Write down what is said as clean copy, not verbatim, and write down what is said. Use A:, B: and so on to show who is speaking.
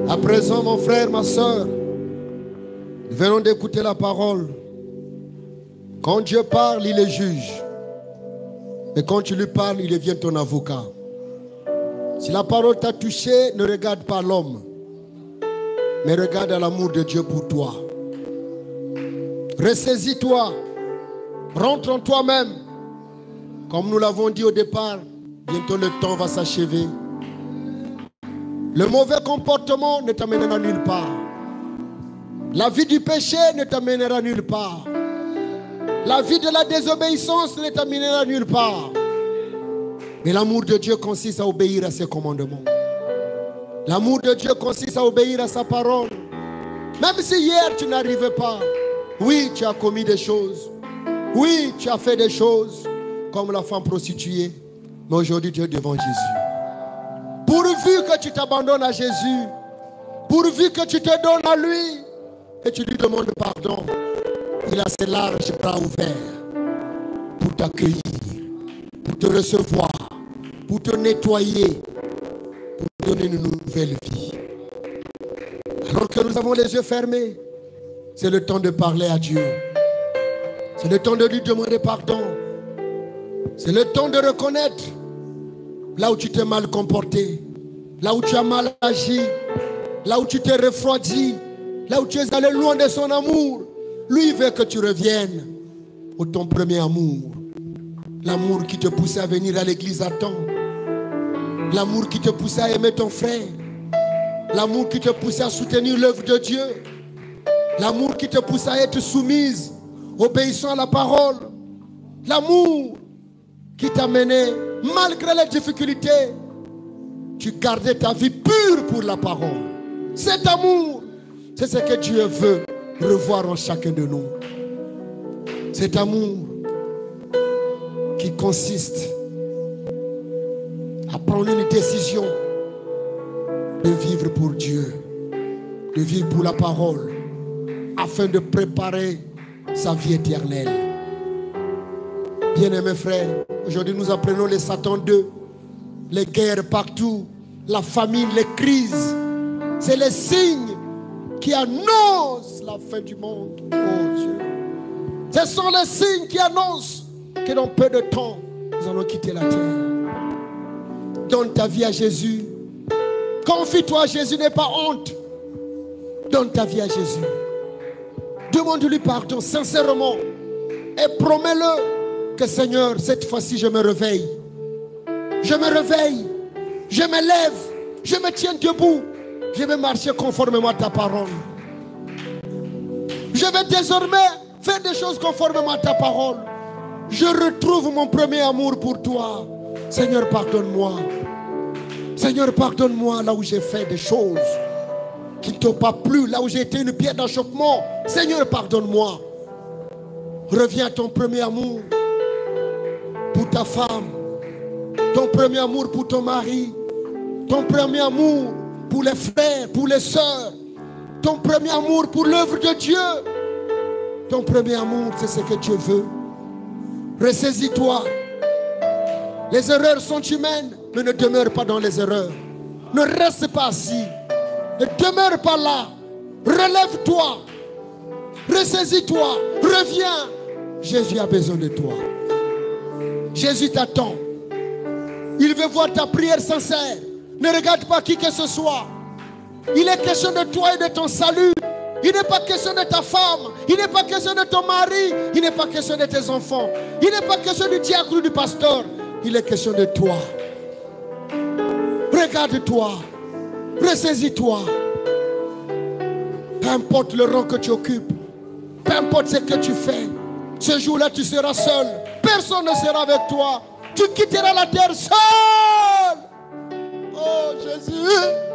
A: À présent, mon frère, ma soeur, nous venons d'écouter la parole. Quand Dieu parle, il est juge. Mais quand tu lui parles, il devient ton avocat. Si la parole t'a touché, ne regarde pas l'homme, mais regarde à l'amour de Dieu pour toi. Ressaisis-toi. Rentre en toi-même. Comme nous l'avons dit au départ, bientôt le temps va s'achever. Le mauvais comportement ne t'amènera nulle part. La vie du péché ne t'amènera nulle part. La vie de la désobéissance ne t'amènera nulle part. Mais l'amour de Dieu consiste à obéir à ses commandements. L'amour de Dieu consiste à obéir à sa parole. Même si hier tu n'arrivais pas, oui, tu as commis des choses. Oui, tu as fait des choses comme la femme prostituée. Mais aujourd'hui, tu es devant Jésus. Pourvu que tu t'abandonnes à Jésus, pourvu que tu te donnes à lui et tu lui demandes pardon, il a ses larges bras ouverts pour t'accueillir, pour te recevoir, pour te nettoyer, pour te donner une nouvelle vie. Alors que nous avons les yeux fermés, c'est le temps de parler à Dieu. C'est le temps de lui demander pardon. C'est le temps de reconnaître là où tu t'es mal comporté, là où tu as mal agi, là où tu t'es refroidi, là où tu es allé loin de son amour. Lui veut que tu reviennes au ton premier amour. L'amour qui te poussait à venir à l'église à temps. L'amour qui te poussait à aimer ton frère. L'amour qui te poussait à soutenir l'œuvre de Dieu. L'amour qui te poussait à être soumise, obéissant à la parole. L'amour qui t'a mené, malgré les difficultés, tu gardais ta vie pure pour la parole. Cet amour, c'est ce que Dieu veut revoir en chacun de nous. Cet amour qui consiste à prendre une décision de vivre pour Dieu, de vivre pour la parole, afin de préparer sa vie éternelle. Bien-aimés frères, aujourd'hui nous apprenons les Satan 2, les guerres partout, la famine, les crises. C'est les signes qui annoncent la fin du monde. Oh Dieu. Ce sont les signes qui annoncent que dans peu de temps, nous allons quitter la terre. Donne ta vie à Jésus. Confie-toi à Jésus, n'aie pas honte. Donne ta vie à Jésus. Demande-lui pardon sincèrement et promets-le que Seigneur, cette fois-ci je me réveille. Je me réveille, je me lève, je me tiens debout. Je vais marcher conformément à ta parole. Je vais désormais faire des choses conformément à ta parole. Je retrouve mon premier amour pour toi. Seigneur, pardonne-moi. Seigneur, pardonne-moi là où j'ai fait des choses qui ne t'ont pas plu, là où j'ai été une pierre d'achoppement. Seigneur, pardonne-moi. Reviens à ton premier amour pour ta femme, ton premier amour pour ton mari, ton premier amour pour les frères, pour les sœurs, ton premier amour pour l'œuvre de Dieu. Ton premier amour, c'est ce que Dieu veut. Ressaisis-toi. Les erreurs sont humaines, mais ne demeure pas dans les erreurs. Ne reste pas assis. Ne demeure pas là. Relève-toi. Ressaisis-toi. Reviens. Jésus a besoin de toi. Jésus t'attend. Il veut voir ta prière sincère. Ne regarde pas qui que ce soit. Il est question de toi et de ton salut. Il n'est pas question de ta femme. Il n'est pas question de ton mari. Il n'est pas question de tes enfants. Il n'est pas question du diacre ou du pasteur. Il est question de toi. Regarde-toi. Ressaisis-toi. Peu importe le rang que tu occupes. Peu importe ce que tu fais. Ce jour-là, tu seras seul. Personne ne sera avec toi. Tu quitteras la terre seul. Oh Jésus.